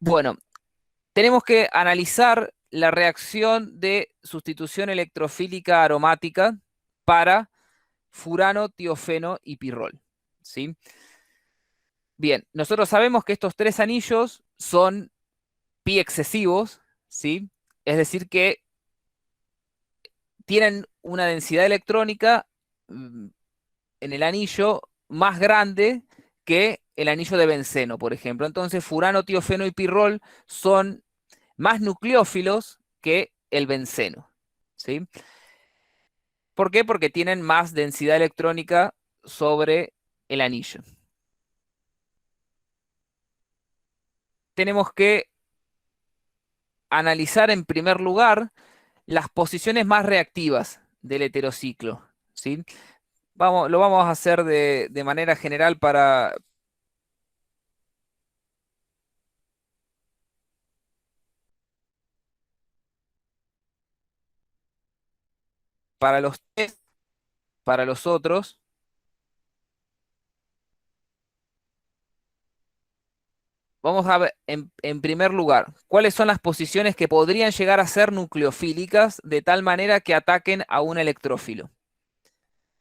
Bueno, tenemos que analizar la reacción de sustitución electrofílica aromática para furano, tiofeno y pirrol. ¿Sí? Bien, nosotros sabemos que estos tres anillos son pi excesivos, ¿sí? Es decir, que tienen una densidad electrónica en el anillo más grande que el anillo de benceno, por ejemplo. Entonces, furano, tiofeno y pirrol son más nucleófilos que el benceno, ¿sí? ¿Por qué? Porque tienen más densidad electrónica sobre el anillo. Tenemos que analizar en primer lugar las posiciones más reactivas del heterociclo, ¿sí? Lo vamos a hacer de manera general para los test, para los otros. Vamos a ver, en primer lugar, cuáles son las posiciones que podrían llegar a ser nucleofílicas de tal manera que ataquen a un electrófilo.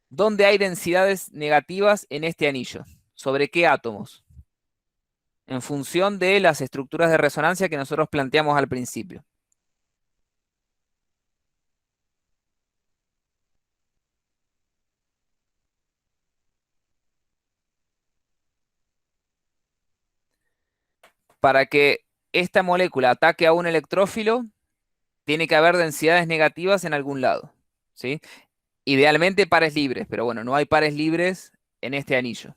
¿Dónde hay densidades negativas en este anillo? ¿Sobre qué átomos? En función de las estructuras de resonancia que nosotros planteamos al principio. Para que esta molécula ataque a un electrófilo, tiene que haber densidades negativas en algún lado, ¿sí? Idealmente pares libres, pero bueno, no hay pares libres en este anillo.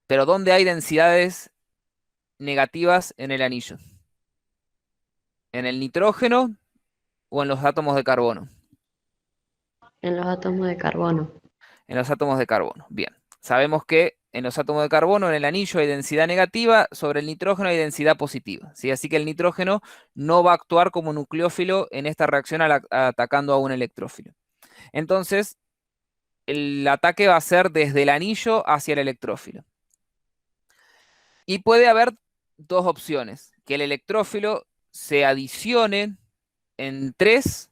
Pero ¿dónde hay densidades negativas en el anillo? ¿En el nitrógeno o en los átomos de carbono? En los átomos de carbono. En los átomos de carbono. Bien. Sabemos que en los átomos de carbono, en el anillo hay densidad negativa, sobre el nitrógeno hay densidad positiva, ¿sí? Así que el nitrógeno no va a actuar como nucleófilo en esta reacción atacando a un electrófilo. Entonces, el ataque va a ser desde el anillo hacia el electrófilo. Y puede haber dos opciones, que el electrófilo se adicione en 3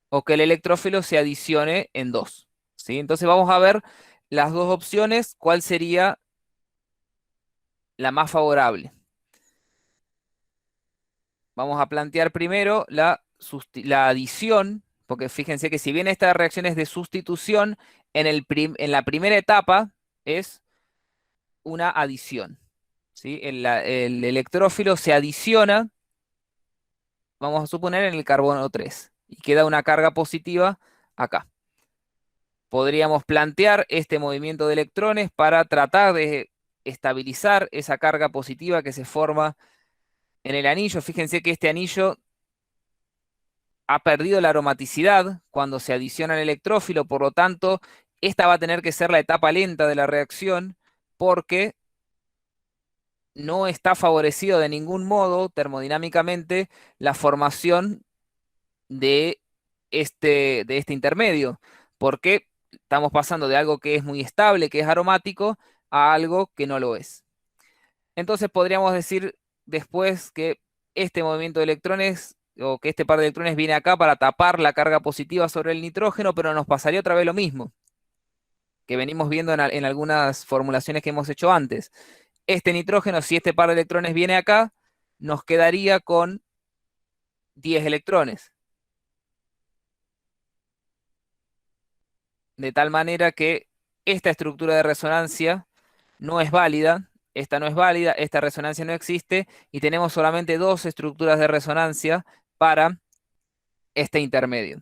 o que el electrófilo se adicione en 2. ¿Sí? Entonces vamos a ver las dos opciones, cuál sería la más favorable. Vamos a plantear primero la adición, porque fíjense que si bien esta reacción es de sustitución, en la primera etapa es una adición. ¿Sí? El electrófilo se adiciona, vamos a suponer, en el carbono 3 y queda una carga positiva acá. Podríamos plantear este movimiento de electrones para tratar de estabilizar esa carga positiva que se forma en el anillo. Fíjense que este anillo ha perdido la aromaticidad cuando se adiciona el electrófilo, por lo tanto, esta va a tener que ser la etapa lenta de la reacción porque no está favorecido de ningún modo termodinámicamente la formación de este intermedio, porque estamos pasando de algo que es muy estable, que es aromático, a algo que no lo es. Entonces podríamos decir después que este movimiento de electrones o que este par de electrones viene acá para tapar la carga positiva sobre el nitrógeno, pero nos pasaría otra vez lo mismo que venimos viendo en algunas formulaciones que hemos hecho antes. Este nitrógeno, si este par de electrones viene acá, nos quedaría con 10 electrones. De tal manera que esta estructura de resonancia no es válida, esta no es válida, esta resonancia no existe y tenemos solamente dos estructuras de resonancia para este intermedio.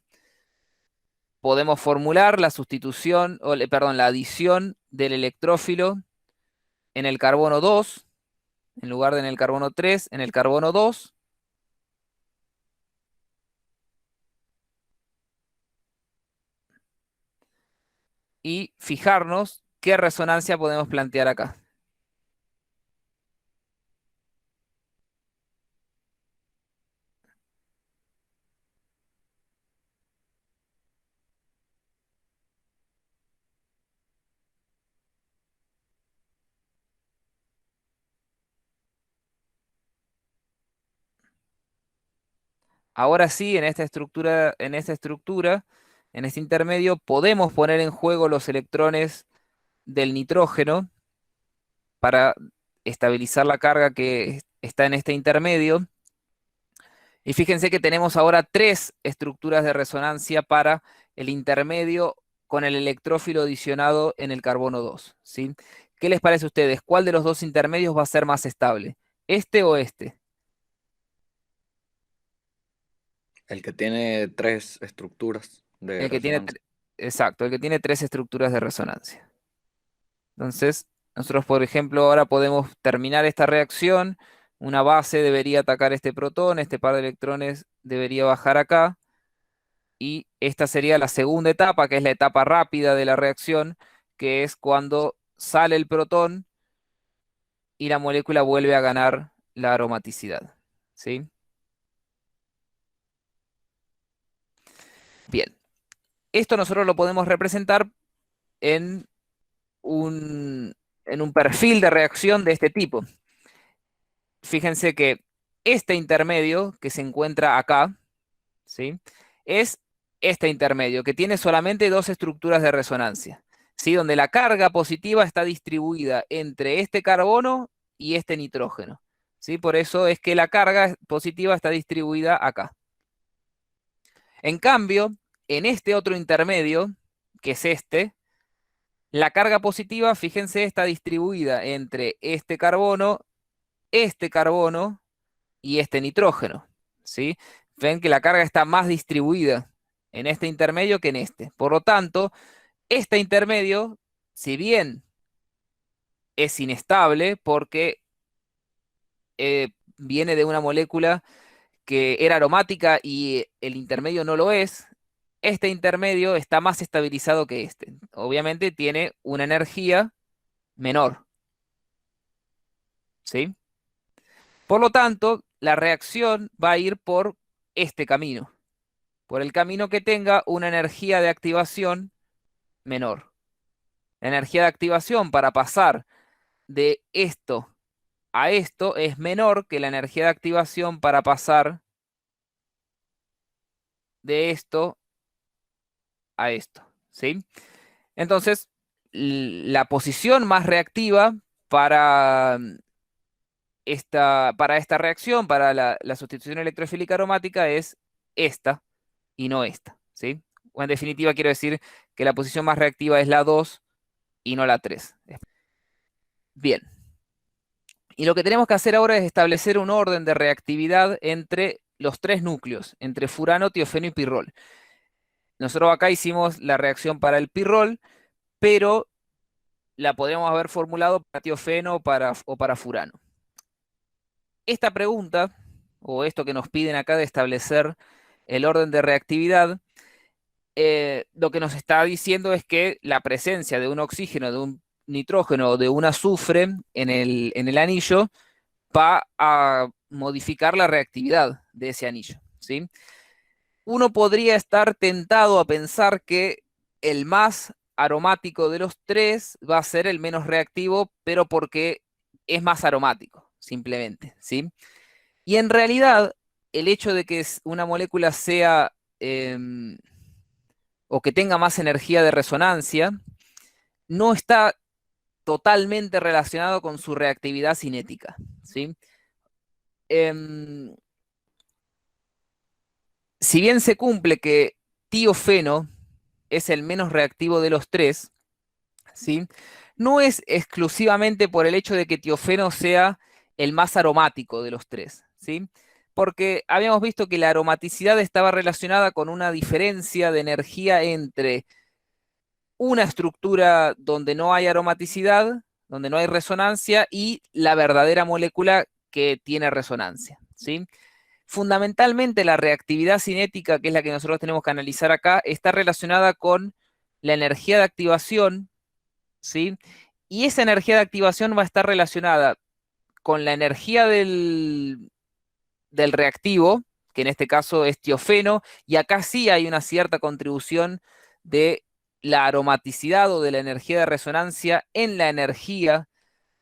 Podemos formular la sustitución, perdón, la adición del electrófilo en el carbono 2, en lugar de en el carbono 3, en el carbono 2, y fijarnos qué resonancia podemos plantear acá. ahora sí, en este intermedio, podemos poner en juego los electrones del nitrógeno para estabilizar la carga que está en este intermedio. Y fíjense que tenemos ahora tres estructuras de resonancia para el intermedio con el electrófilo adicionado en el carbono 2, ¿sí? ¿Qué les parece a ustedes? ¿Cuál de los dos intermedios va a ser más estable? ¿Este o este? El que tiene tres estructuras de El que tiene, resonancia. exacto, el que tiene tres estructuras de resonancia. Entonces, nosotros, por ejemplo, ahora podemos terminar esta reacción. Una base debería atacar este protón, este par de electrones debería bajar acá. Y esta sería la segunda etapa, que es la etapa rápida de la reacción, que es cuando sale el protón y la molécula vuelve a ganar la aromaticidad. ¿Sí? Bien. Esto nosotros lo podemos representar en en un perfil de reacción de este tipo. Fíjense que este intermedio que se encuentra acá, ¿sí? Es este intermedio que tiene solamente dos estructuras de resonancia, ¿sí? Donde la carga positiva está distribuida entre este carbono y este nitrógeno, ¿sí? Por eso es que la carga positiva está distribuida acá. En cambio, en este otro intermedio, que es la carga positiva, fíjense, está distribuida entre este carbono y este nitrógeno, ¿sí? Ven que la carga está más distribuida en este intermedio que en este. Por lo tanto, este intermedio, si bien es inestable porque viene de una molécula que era aromática y el intermedio no lo es, este intermedio está más estabilizado que este. Obviamente tiene una energía menor, ¿sí? Por lo tanto, la reacción va a ir por este camino, por el camino que tenga una energía de activación menor. La energía de activación para pasar de esto a esto es menor que la energía de activación para pasar de esto a esto, ¿sí? Entonces, la posición más reactiva para para esta reacción, para la sustitución electrofílica aromática, es esta y no esta, ¿sí? O en definitiva, quiero decir que la posición más reactiva es la 2 y no la 3. Bien. Y lo que tenemos que hacer ahora es establecer un orden de reactividad entre los tres núcleos, entre furano, tiofeno y pirrol. Nosotros acá hicimos la reacción para el pirrol, pero la podríamos haber formulado para tiofeno o para furano. Esta pregunta, o esto que nos piden acá de establecer el orden de reactividad, lo que nos está diciendo es que la presencia de un oxígeno, de un nitrógeno o de un azufre en el anillo va a modificar la reactividad de ese anillo, ¿sí? Uno podría estar tentado a pensar que el más aromático de los tres va a ser el menos reactivo, pero porque es más aromático, simplemente, ¿sí? Y en realidad, el hecho de que una molécula sea o que tenga más energía de resonancia no está totalmente relacionado con su reactividad cinética, ¿sí? Em, si bien se cumple que tiofeno es el menos reactivo de los tres, ¿sí? No es exclusivamente por el hecho de que tiofeno sea el más aromático de los tres, ¿sí? Porque habíamos visto que la aromaticidad estaba relacionada con una diferencia de energía entre una estructura donde no hay aromaticidad, donde no hay resonancia, y la verdadera molécula que tiene resonancia, ¿sí? Fundamentalmente la reactividad cinética, que es la que nosotros tenemos que analizar acá, está relacionada con la energía de activación, ¿sí? Y esa energía de activación va a estar relacionada con la energía del reactivo, que en este caso es tiofeno, y acá sí hay una cierta contribución de la aromaticidad o de la energía de resonancia en la energía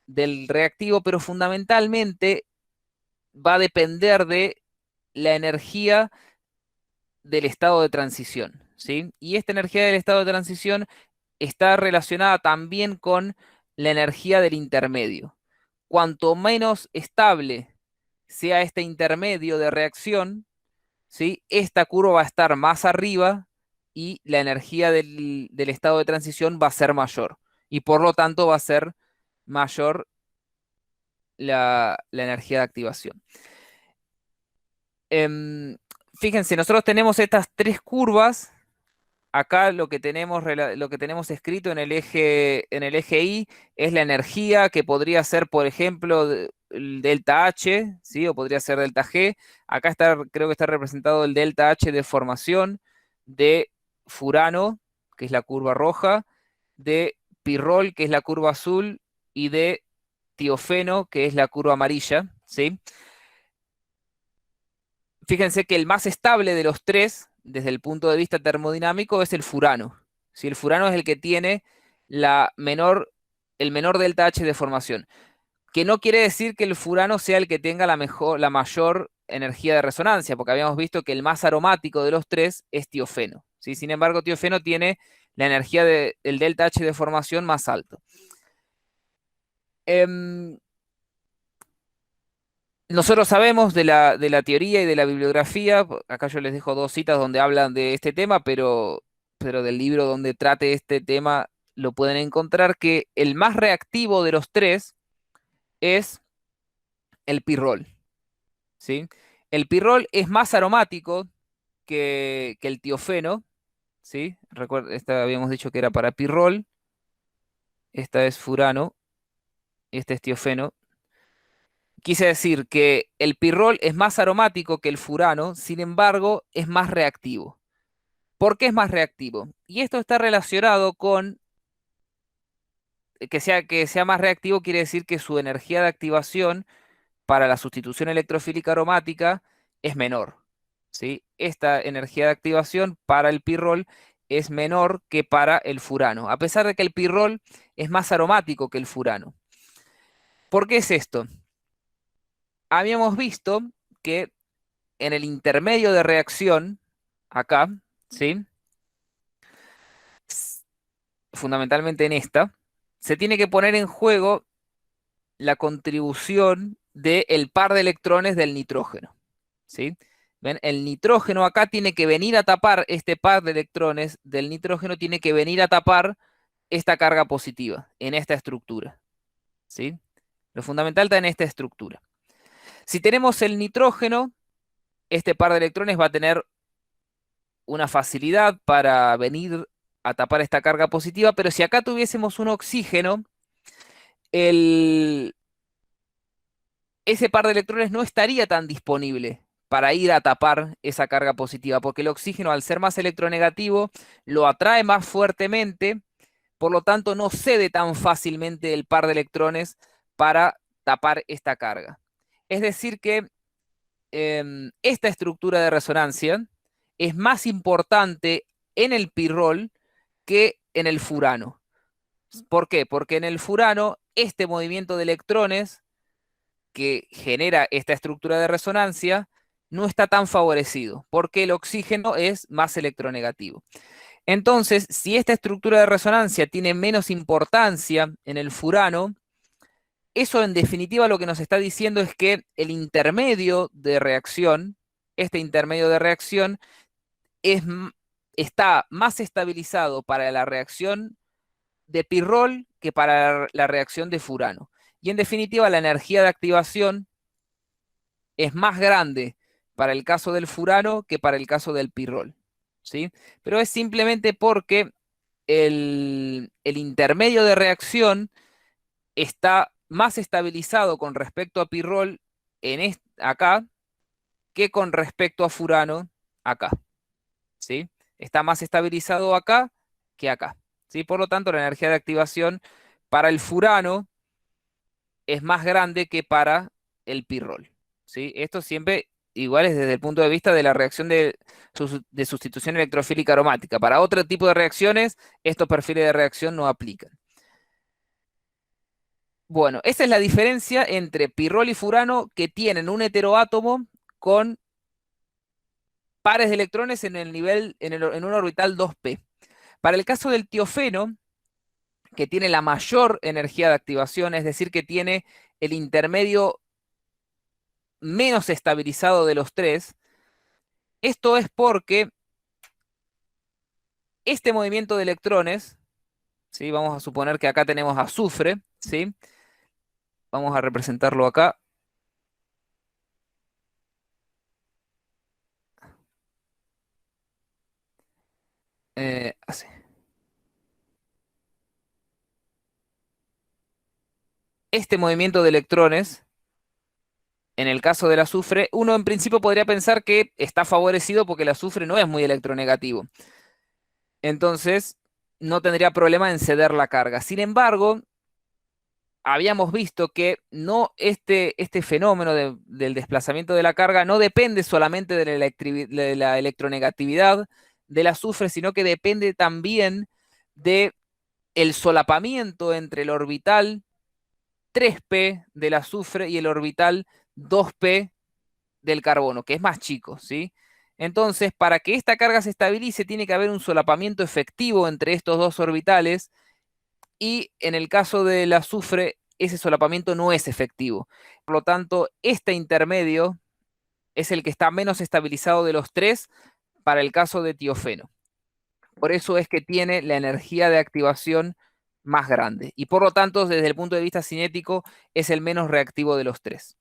del reactivo, pero fundamentalmente va a depender de la energía del estado de transición, ¿sí? Y esta energía del estado de transición está relacionada también con la energía del intermedio. Cuanto menos estable sea este intermedio de reacción, ¿sí? Esta curva va a estar más arriba y la energía del estado de transición va a ser mayor. Y por lo tanto va a ser mayor la energía de activación. Em, Fíjense, nosotros tenemos estas tres curvas. Acá lo que tenemos escrito en el eje Y es la energía que podría ser, por ejemplo, el delta H, ¿sí? O podría ser delta G. Acá está, creo que está representado el delta H de formación de Furano, que es la curva roja, de Pirrol, que es la curva azul, y de Tiofeno, que es la curva amarilla, ¿sí? Fíjense que el más estable de los tres, desde el punto de vista termodinámico, es el furano. Si el furano es el que tiene el menor delta H de formación, que no quiere decir que el furano sea el que tenga la mayor energía de resonancia, porque habíamos visto que el más aromático de los tres es tiofeno, ¿sí? Sin embargo, tiofeno tiene la energía del delta H de formación más alto. Nosotros sabemos de la teoría y de la bibliografía, acá yo les dejo dos citas donde hablan de este tema, pero del libro donde trate este tema lo pueden encontrar, que el más reactivo de los tres es el pirrol, ¿sí? El pirrol es más aromático que el tiofeno, ¿sí? Recuerda, esta habíamos dicho que era para pirrol, esta es furano, este es tiofeno. Quise decir que el pirrol es más aromático que el furano, sin embargo, es más reactivo. ¿Por qué es más reactivo? Y esto está relacionado con que sea más reactivo, quiere decir que su energía de activación para la sustitución electrofílica aromática es menor, ¿sí? Esta energía de activación para el pirrol es menor que para el furano, a pesar de que el pirrol es más aromático que el furano. ¿Por qué es esto? Habíamos visto que en el intermedio de reacción, acá, ¿sí? Fundamentalmente en esta, se tiene que poner en juego la contribución del par de electrones del nitrógeno, ¿sí? ¿Ven? El nitrógeno acá tiene que venir a tapar, este par de electrones del nitrógeno tiene que venir a tapar esta carga positiva en esta estructura, ¿sí? Lo fundamental está en esta estructura. Si tenemos el nitrógeno, este par de electrones va a tener una facilidad para venir a tapar esta carga positiva, pero si acá tuviésemos un oxígeno, el, ese par de electrones no estaría tan disponible para ir a tapar esa carga positiva, porque el oxígeno, al ser más electronegativo, lo atrae más fuertemente, por lo tanto no cede tan fácilmente el par de electrones para tapar esta carga. Es decir que esta estructura de resonancia es más importante en el pirrol que en el furano. ¿Por qué? Porque en el furano este movimiento de electrones que genera esta estructura de resonancia no está tan favorecido, porque el oxígeno es más electronegativo. Entonces, si esta estructura de resonancia tiene menos importancia en el furano, eso en definitiva lo que nos está diciendo es que el intermedio de reacción, este intermedio de reacción, es, está más estabilizado para la reacción de pirrol que para la reacción de furano. Y en definitiva, la energía de activación es más grande para el caso del furano que para el caso del pirrol, ¿sí? Pero es simplemente porque el intermedio de reacción está más estabilizado con respecto a pirrol acá que con respecto a furano acá, ¿sí? Está más estabilizado acá que acá, ¿sí? Por lo tanto, la energía de activación para el furano es más grande que para el pirrol, ¿sí? Esto siempre igual es desde el punto de vista de la reacción de sustitución electrofílica aromática. Para otro tipo de reacciones, estos perfiles de reacción no aplican. Bueno, esa es la diferencia entre pirrol y furano, que tienen un heteroátomo con pares de electrones en el nivel, en un orbital 2p. Para el caso del tiofeno, que tiene la mayor energía de activación, es decir, que tiene el intermedio menos estabilizado de los tres, esto es porque este movimiento de electrones, ¿sí? Vamos a suponer que acá tenemos azufre, ¿sí? Vamos a representarlo acá. Así. Este movimiento de electrones, en el caso del azufre, uno en principio podría pensar que está favorecido porque el azufre no es muy electronegativo. Entonces, no tendría problema en ceder la carga. Sin embargo, habíamos visto que no este fenómeno del desplazamiento de la carga no depende solamente de de la electronegatividad del azufre, sino que depende también de el solapamiento entre el orbital 3p del azufre y el orbital 2p del carbono, que es más chico, ¿sí? Entonces, para que esta carga se estabilice, tiene que haber un solapamiento efectivo entre estos dos orbitales, y en el caso del azufre, ese solapamiento no es efectivo. Por lo tanto, este intermedio es el que está menos estabilizado de los tres para el caso de tiofeno. Por eso es que tiene la energía de activación más grande. Y por lo tanto, desde el punto de vista cinético, es el menos reactivo de los tres.